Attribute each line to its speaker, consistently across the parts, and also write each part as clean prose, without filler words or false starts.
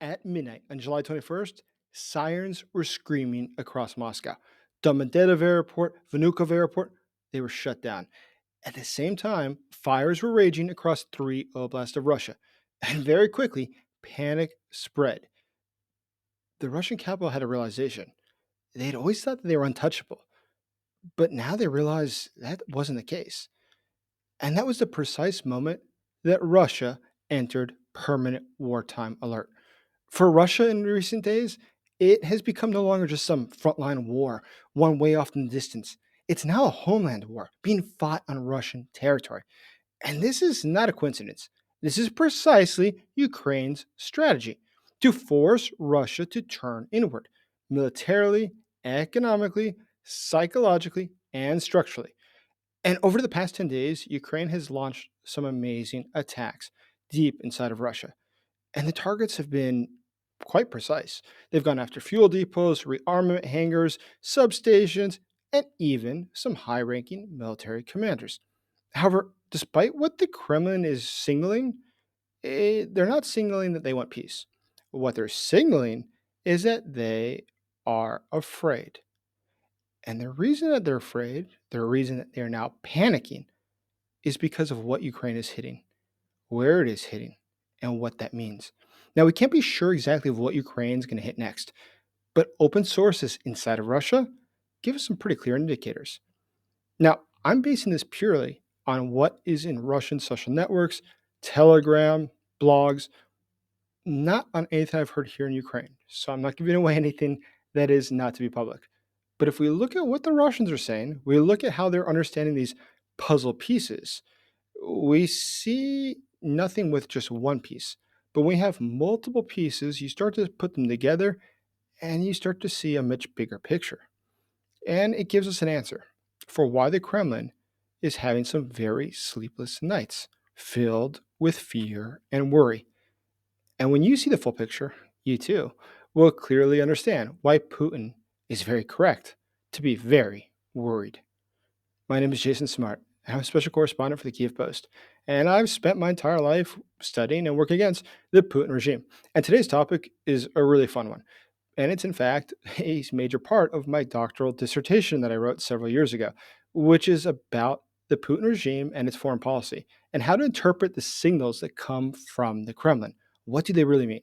Speaker 1: At midnight on July 21st, sirens were screaming across Moscow. The Medvedev airport, Vnukovo airport, they were shut down. At the same time, fires were raging across three oblasts of Russia. And very quickly, panic spread. The Russian capital had a realization. They had always thought that they were untouchable, but now they realized that wasn't the case. And that was the precise moment that Russia entered permanent wartime alert. For Russia in recent days, it has become no longer just some frontline war, one way off in the distance. It's now a homeland war being fought on Russian territory. And this is not a coincidence. This is precisely Ukraine's strategy to force Russia to turn inward, militarily, economically, psychologically, and structurally. And over the past 10 days, Ukraine has launched some amazing attacks deep inside of Russia. And the targets have been quite precise. They've gone after fuel depots, rearmament hangars, substations, and even some high ranking military commanders. However, despite what the Kremlin is signaling, they're not signaling that they want peace. What they're signaling is that they are afraid. And the reason that they're afraid, the reason that they're now panicking, is because of what Ukraine is hitting, where it is hitting, and what that means. Now, we can't be sure exactly of what Ukraine's going to hit next, but open sources inside of Russia give us some pretty clear indicators. Now, I'm basing this purely on what is in Russian social networks, Telegram, blogs, not on anything I've heard here in Ukraine. So I'm not giving away anything that is not to be public. But if we look at what the Russians are saying, we look at how they're understanding these puzzle pieces, we see nothing with just one piece. But when we have multiple pieces, you start to put them together and you start to see a much bigger picture. And it gives us an answer for why the Kremlin is having some very sleepless nights filled with fear and worry. And when you see the full picture, you too will clearly understand why Putin is very correct to be very worried. My name is Jason Smart, and I'm a special correspondent for the Kyiv Post, and I've spent my entire life studying and working against the Putin regime. And today's topic is a really fun one, and it's in fact a major part of my doctoral dissertation that I wrote several years ago, which is about the Putin regime and its foreign policy, and how to interpret the signals that come from the Kremlin. What do they really mean?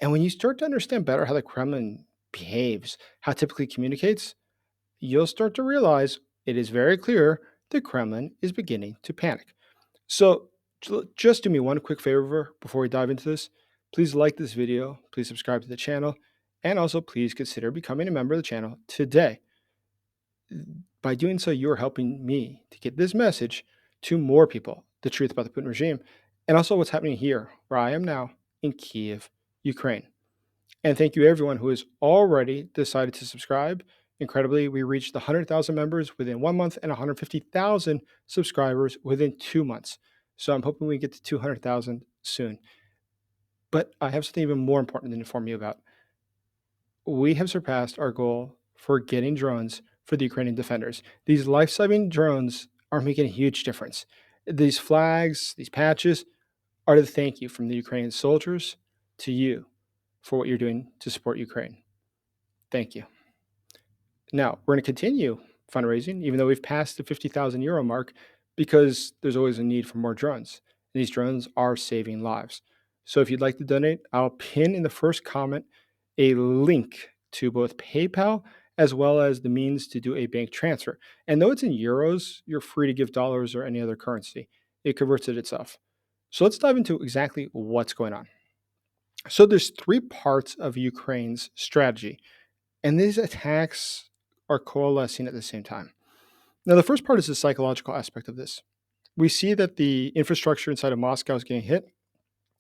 Speaker 1: And when you start to understand better how the Kremlin behaves, how it typically communicates, you'll start to realize it is very clear the Kremlin is beginning to panic. So, just do me one quick favor before we dive into this. Please like this video, please subscribe to the channel, and also please consider becoming a member of the channel today. By doing so, you are helping me to get this message to more people, the truth about the Putin regime, and also what's happening here, where I am now in Kyiv, Ukraine. And thank you everyone who has already decided to subscribe. Incredibly, we reached the 100,000 members within 1 month and 150,000 subscribers within 2 months. So I'm hoping we get to 200,000 soon. But I have something even more important to inform you about. We have surpassed our goal for getting drones for the Ukrainian defenders. These life-saving drones are making a huge difference. These flags, these patches are the thank you from the Ukrainian soldiers to you for what you're doing to support Ukraine. Thank you. Now, we're going to continue fundraising, even though we've passed the 50,000 euro mark, because there's always a need for more drones. And these drones are saving lives. So if you'd like to donate, I'll pin in the first comment a link to both PayPal as well as the means to do a bank transfer. And though it's in euros, you're free to give dollars or any other currency. It converts it itself. So let's dive into exactly what's going on. So there's three parts of Ukraine's strategy, and these attacks are coalescing at the same time. Now, the first part is the psychological aspect of this. We see that the infrastructure inside of Moscow is getting hit.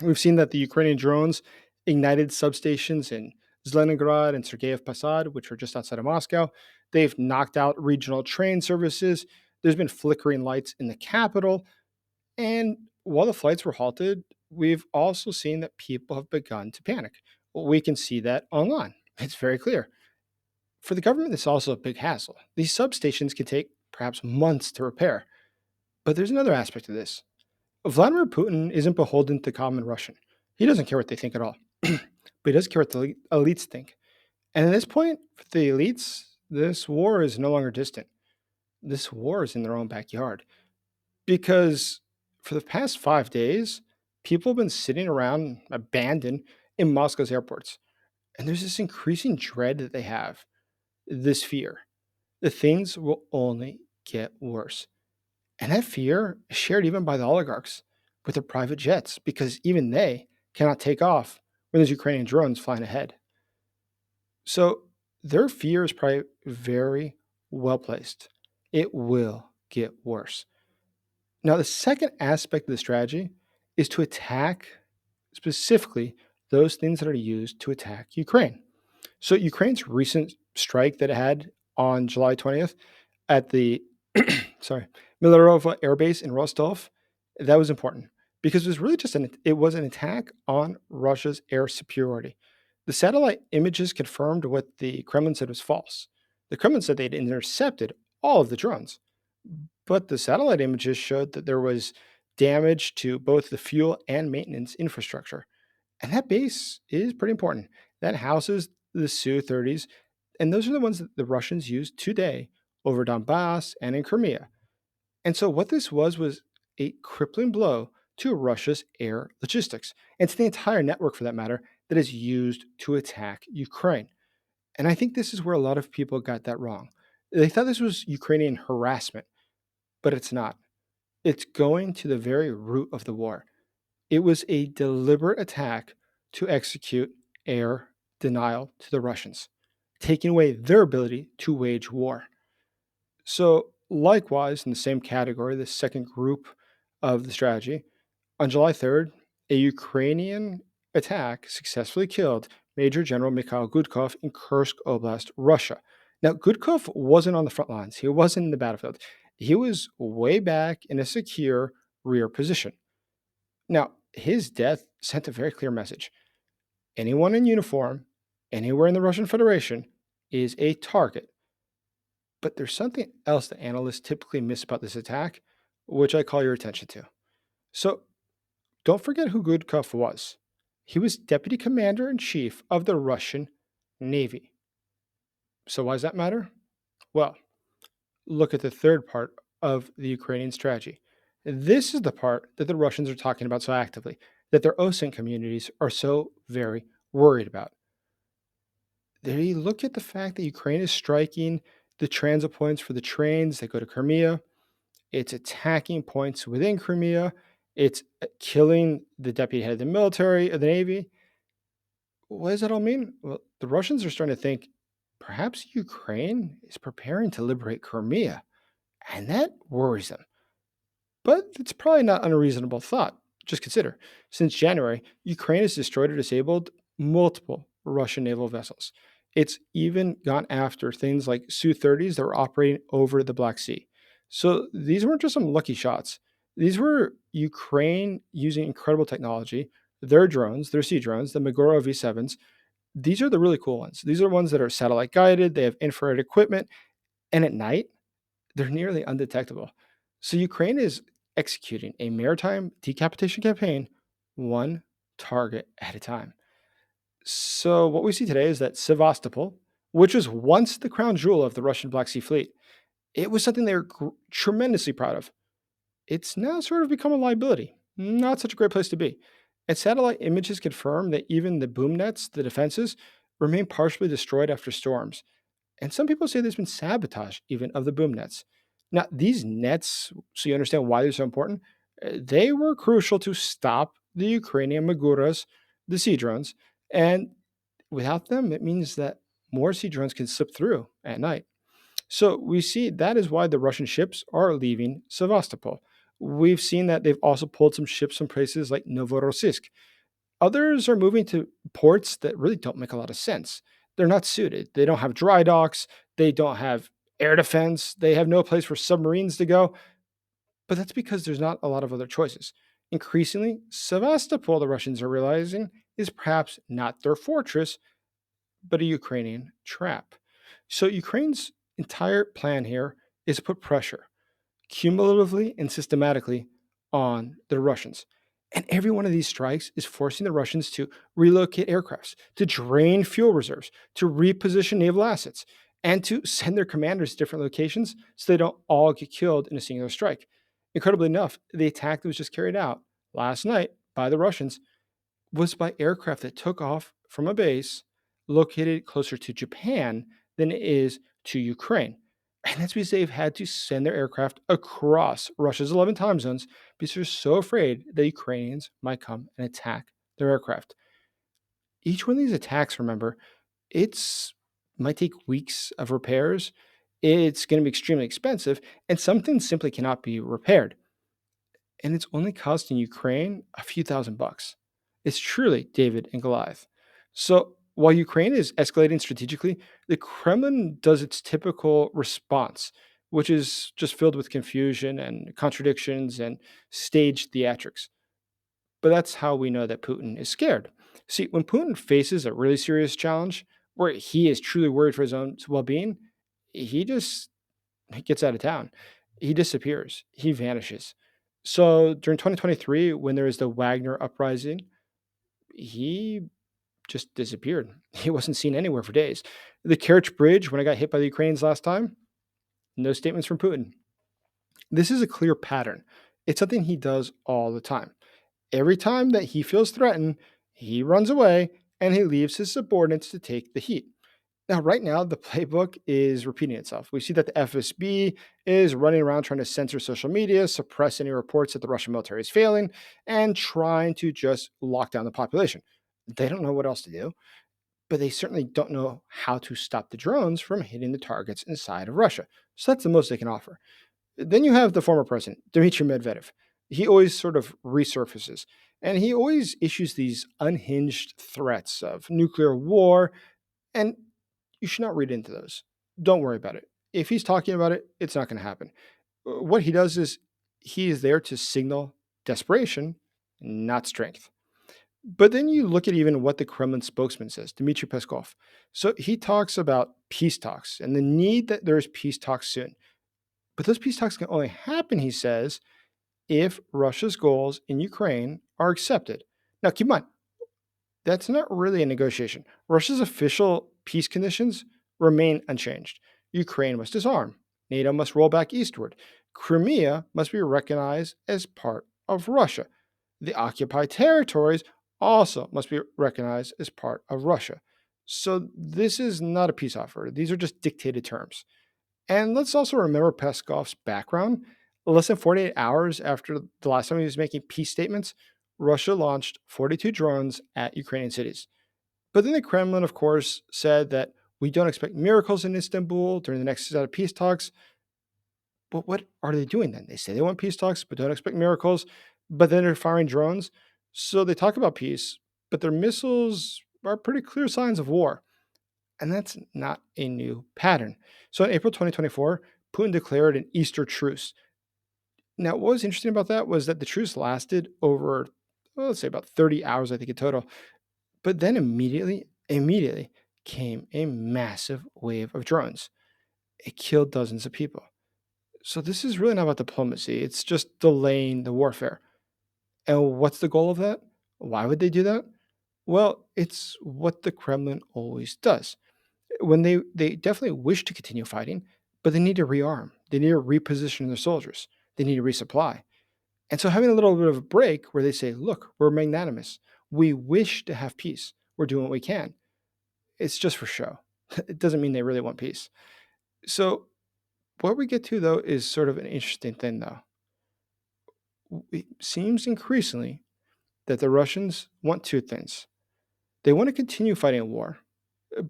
Speaker 1: We've seen that the Ukrainian drones ignited substations in Zelenograd and Sergeyev Posad, which are just outside of Moscow. They've knocked out regional train services. There's been flickering lights in the capital. And while the flights were halted, we've also seen that people have begun to panic. We can see that online. It's very clear. For the government, it's also a big hassle. These substations can take perhaps months to repair. But there's another aspect of this. Vladimir Putin isn't beholden to common Russian. He doesn't care what they think at all. But he doesn't care what the elites think. And at this point, for the elites, this war is no longer distant. This war is in their own backyard. Because for the past 5 days, people have been sitting around abandoned in Moscow's airports. And there's this increasing dread that they have, this fear that things will only get worse. And that fear is shared even by the oligarchs with their private jets, because even they cannot take off when there's Ukrainian drones flying ahead. So their fear is probably very well placed. It will get worse. Now, the second aspect of the strategy is to attack specifically those things that are used to attack Ukraine. So Ukraine's recent strike that it had on July 20th at the sorry, Millerovo airbase in Rostov, that was important because it was really just an attack on Russia's air superiority. The satellite images confirmed what the Kremlin said was false. The Kremlin said they'd intercepted all of the drones, but the satellite images showed that there was damage to both the fuel and maintenance infrastructure. And that base is pretty important. That houses the Su-30s, and those are the ones that the Russians used today over Donbass and in Crimea. And so what this was a crippling blow to Russia's air logistics and to the entire network, for that matter, that is used to attack Ukraine. And I think this is where a lot of people got that wrong. They thought this was Ukrainian harassment, but it's not. It's going to the very root of the war. It was a deliberate attack to execute air denial to the Russians, taking away their ability to wage war. So, likewise, in the same category, the second group of the strategy, on July 3rd, a Ukrainian attack successfully killed Major General Mikhail Gudkov in Kursk Oblast, Russia. Now, Gudkov wasn't on the front lines, he wasn't in the battlefield. He was way back in a secure rear position. Now, his death sent a very clear message. Anyone in uniform, anywhere in the Russian Federation, is a target. But there's something else that analysts typically miss about this attack, which I call your attention to. So, don't forget who Gudkov was. He was deputy commander in chief of the Russian Navy. So, why does that matter? Well, look at the third part of the Ukrainian strategy. This is the part that the Russians are talking about so actively, that their OSINT communities are so very worried about. They look at the fact that Ukraine is striking the transit points for the trains that go to Crimea. It's attacking points within Crimea. It's killing the deputy head of the military, of the Navy. What does that all mean? Well, the Russians are starting to think perhaps Ukraine is preparing to liberate Crimea, and that worries them. But it's probably not an unreasonable thought. Just consider, since January, Ukraine has destroyed or disabled multiple Russian naval vessels. It's even gone after things like Su-30s that were operating over the Black Sea. So these weren't just some lucky shots. These were Ukraine using incredible technology, their drones, their sea drones, the MAGURA V7s. These are the really cool ones. These are ones that are satellite guided, they have infrared equipment, and at night, they're nearly undetectable. So Ukraine is executing a maritime decapitation campaign, one target at a time. So what we see today is that Sevastopol, which was once the crown jewel of the Russian Black Sea Fleet, it was something they were tremendously proud of. It's now sort of become a liability. Not such a great place to be. And satellite images confirm that even the boom nets, the defenses, remain partially destroyed after storms. And some people say there's been sabotage even of the boom nets. Now, these nets, so you understand why they're so important, they were crucial to stop the Ukrainian Maguras, the sea drones. And without them, it means that more sea drones can slip through at night. So we see that is why the Russian ships are leaving Sevastopol. We've seen that they've also pulled some ships from places like Novorossiysk. Others are moving to ports that really don't make a lot of sense. They're not suited. They don't have dry docks. They don't have air defense. They have no place for submarines to go. But that's because there's not a lot of other choices. Increasingly, Sevastopol, the Russians are realizing, is perhaps not their fortress, but a Ukrainian trap. So Ukraine's entire plan here is to put pressure cumulatively and systematically on the Russians. And every one of these strikes is forcing the Russians to relocate aircrafts, to drain fuel reserves, to reposition naval assets, and to send their commanders to different locations so they don't all get killed in a singular strike. Incredibly enough, the attack that was just carried out last night by the Russians was by aircraft that took off from a base located closer to Japan than it is to Ukraine. And that's because they've had to send their aircraft across Russia's 11 time zones because they're so afraid that Ukrainians might come and attack their aircraft. Each one of these attacks, remember, it's might take weeks of repairs. It's going to be extremely expensive, and some things simply cannot be repaired, and it's only costing Ukraine a few $1,000s. It's truly David and Goliath. So while Ukraine is escalating strategically, the Kremlin does its typical response, which is just filled with confusion and contradictions and staged theatrics. But that's how we know that Putin is scared. See, when Putin faces a really serious challenge where he is truly worried for his own well being, he just he gets out of town. He disappears. He vanishes. So during 2023, when there was the Wagner uprising, he just disappeared. He wasn't seen anywhere for days. The Kerch Bridge, when it got hit by the Ukrainians last time, no statements from Putin. This is a clear pattern. It's something he does all the time. Every time that he feels threatened, he runs away and he leaves his subordinates to take the heat. Now, right now, the playbook is repeating itself. We see that the FSB is running around trying to censor social media, suppress any reports that the Russian military is failing, and trying to just lock down the population. They don't know what else to do, but they certainly don't know how to stop the drones from hitting the targets inside of Russia. So that's the most they can offer. Then you have the former president, Dmitry Medvedev. He always sort of resurfaces, and he always issues these unhinged threats of nuclear war, and you should not read into those. Don't worry about it. If he's talking about it, it's not going to happen. What he does is he is there to signal desperation, not strength. But then you look at even what the Kremlin spokesman says, Dmitry Peskov. So he talks about peace talks and the need that there's peace talks soon. But those peace talks can only happen, he says, if Russia's goals in Ukraine are accepted. Now, keep in mind, that's not really a negotiation. Russia's official peace conditions remain unchanged. Ukraine must disarm. NATO must roll back eastward. Crimea must be recognized as part of Russia. The occupied territories also must be recognized as part of Russia. So this is not a peace offer. These are just dictated terms. And let's also remember Peskov's background. Less than 48 hours after the last time he was making peace statements, Russia launched 42 drones at Ukrainian cities. But then the Kremlin, of course, said that we don't expect miracles in Istanbul during the next set of peace talks. But what are they doing then? They say they want peace talks, but don't expect miracles. But then they're firing drones. So they talk about peace, but their missiles are pretty clear signs of war. And that's not a new pattern. So in April 2024, Putin declared an Easter truce. Now, what was interesting about that was that the truce lasted over, well, let's say about 30 hours, I think, in total. But then immediately came a massive wave of drones. It killed dozens of people. So this is really not about diplomacy. It's just delaying the warfare. And what's the goal of that? Why would they do that? Well, it's what the Kremlin always does. When they definitely wish to continue fighting, but they need to rearm. They need to reposition their soldiers. They need to resupply. And so having a little bit of a break where they say, look, we're magnanimous. We wish to have peace. We're doing what we can. It's just for show. It doesn't mean they really want peace. So what we get to, though, is sort of an interesting thing, though. It seems increasingly that the Russians want two things. They want to continue fighting a war,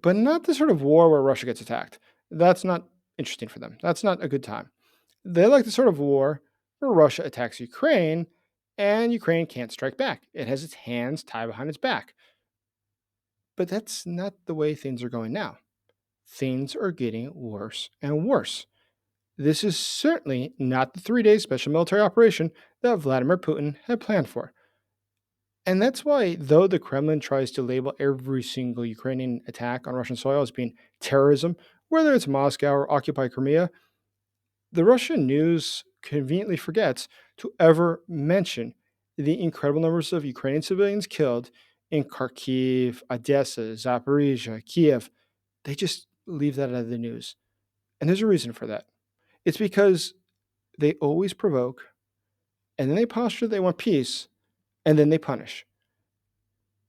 Speaker 1: but not the sort of war where Russia gets attacked. That's not interesting for them. That's not a good time. They like the sort of war where Russia attacks Ukraine and Ukraine can't strike back. It has its hands tied behind its back. But that's not the way things are going now. Things are getting worse and worse. This is certainly not the 3-day special military operation that Vladimir Putin had planned for. And that's why, though the Kremlin tries to label every single Ukrainian attack on Russian soil as being terrorism, whether it's Moscow or occupied Crimea, the Russian news conveniently forgets to ever mention The incredible numbers of Ukrainian civilians killed in Kharkiv, Odessa, Zaporizhia, Kiev, they just leave that out of the news. And there's a reason for that. It's because they always provoke, and then they posture they want peace, and then they punish.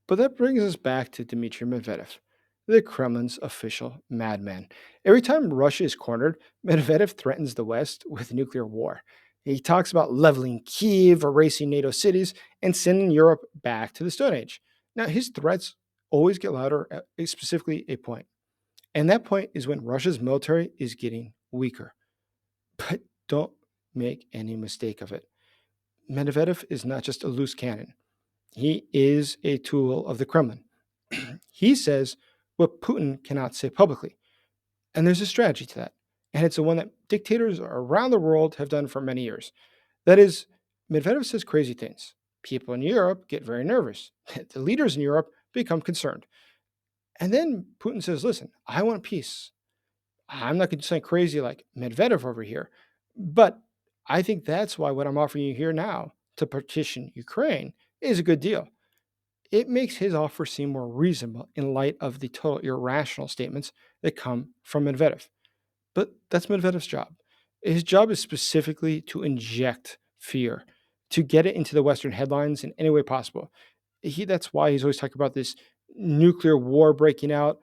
Speaker 1: But that brings us back to Dmitry Medvedev, the Kremlin's official madman. Every time Russia is cornered, Medvedev threatens the West with nuclear war. He talks about leveling Kyiv, erasing NATO cities, and sending Europe back to the Stone Age. Now, his threats always get louder at specifically a point. And that point is when Russia's military is getting weaker. But don't make any mistake of it. Medvedev is not just a loose cannon. He is a tool of the Kremlin. He says what Putin cannot say publicly. And there's a strategy to that. And it's the one that dictators around the world have done for many years. That is, Medvedev says crazy things. People in Europe get very nervous. The leaders in Europe become concerned. And then Putin says, listen, I want peace. I'm not going to sound crazy like Medvedev over here, but I think that's why what I'm offering you here now to partition Ukraine is a good deal. It makes his offer seem more reasonable in light of the total irrational statements that come from Medvedev. But that's Medvedev's job. His job is specifically to inject fear, to get it into the Western headlines in any way possible. That's why he's always talking about this nuclear war breaking out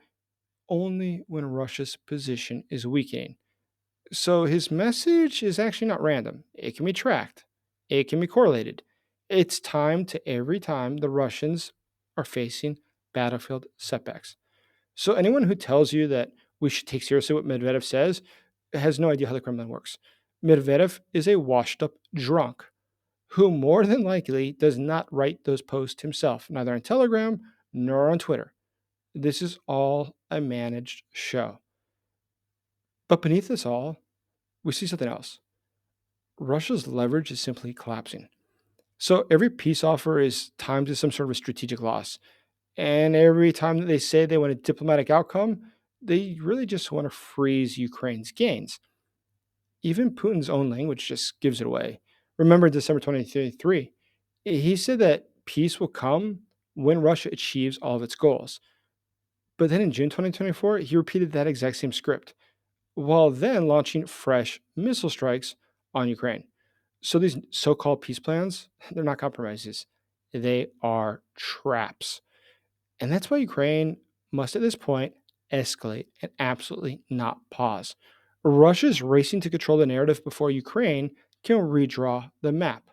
Speaker 1: only when Russia's position is weakening. So his message is actually not random. It can be tracked. It can be correlated. It's timed to every time the Russians are facing battlefield setbacks. So anyone who tells you that we should take seriously what Medvedev says has no idea how the Kremlin works. Medvedev is a washed up drunk who more than likely does not write those posts himself, neither on Telegram nor on Twitter. This is all a managed show. But beneath this all, we see something else. Russia's leverage is simply collapsing. So every peace offer is timed to some sort of a strategic loss. And every time that they say they want a diplomatic outcome, they really just want to freeze Ukraine's gains. Even Putin's own language just gives it away. Remember December 2023, he said that peace will come when Russia achieves all of its goals. But then in June 2024, he repeated that exact same script, while then launching fresh missile strikes on Ukraine. So these so-called peace plans, they're not compromises. They are traps. And that's why Ukraine must at this point escalate and absolutely not pause. Russia's racing to control the narrative before Ukraine can redraw the map.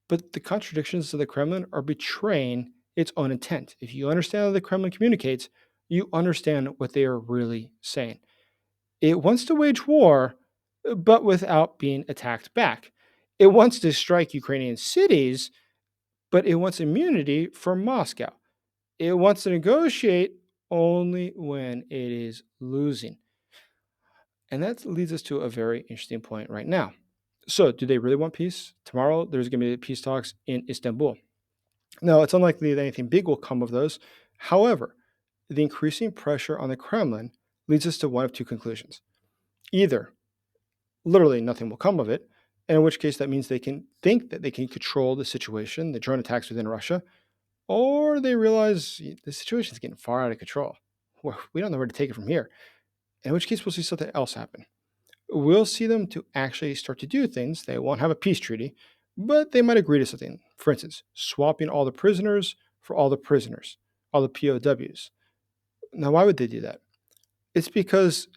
Speaker 1: But the contradictions of the Kremlin are betraying its own intent. If you understand how the Kremlin communicates, you understand what they are really saying. It wants to wage war, but without being attacked back. It wants to strike Ukrainian cities, but it wants immunity from Moscow. It wants to negotiate only when it is losing. And that leads us to a very interesting point right now. So, do they really want peace? Tomorrow, there's going to be peace talks in Istanbul. Now, it's unlikely that anything big will come of those. However, the increasing pressure on the Kremlin leads us to one of two conclusions. Either literally nothing will come of it, and in which case that means they can think that they can control the situation, the drone attacks within Russia, or they realize the situation is getting far out of control. We don't know where to take it from here. In which case, we'll see something else happen. We'll see them to actually start to do things. They won't have a peace treaty, but they might agree to something. For instance, swapping all the prisoners for all the prisoners, all the POWs. Now, why would they do that? It's because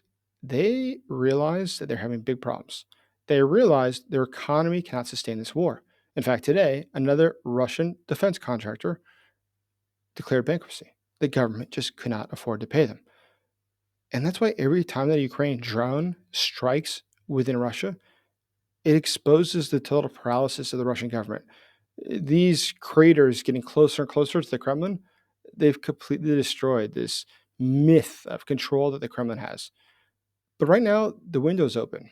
Speaker 1: they realize that they're having big problems. They realize their economy cannot sustain this war. In fact, today, another Russian defense contractor declared bankruptcy. The government just could not afford to pay them. And that's why every time that a Ukrainian drone strikes within Russia, it exposes the total paralysis of the Russian government. These craters getting closer and closer to the Kremlin, they've completely destroyed this myth of control that the Kremlin has. But right now, the window's open.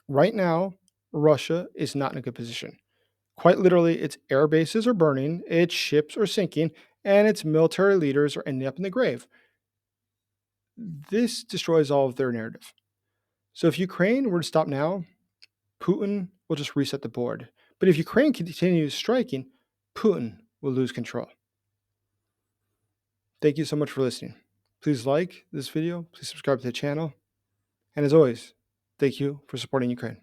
Speaker 1: Right now, Russia is not in a good position. Quite literally, its air bases are burning, its ships are sinking, and its military leaders are ending up in the grave. This destroys all of their narrative. So if Ukraine were to stop now, Putin will just reset the board. But if Ukraine continues striking, Putin will lose control. Thank you so much for listening. Please like this video, please subscribe to the channel, and as always, thank you for supporting Ukraine.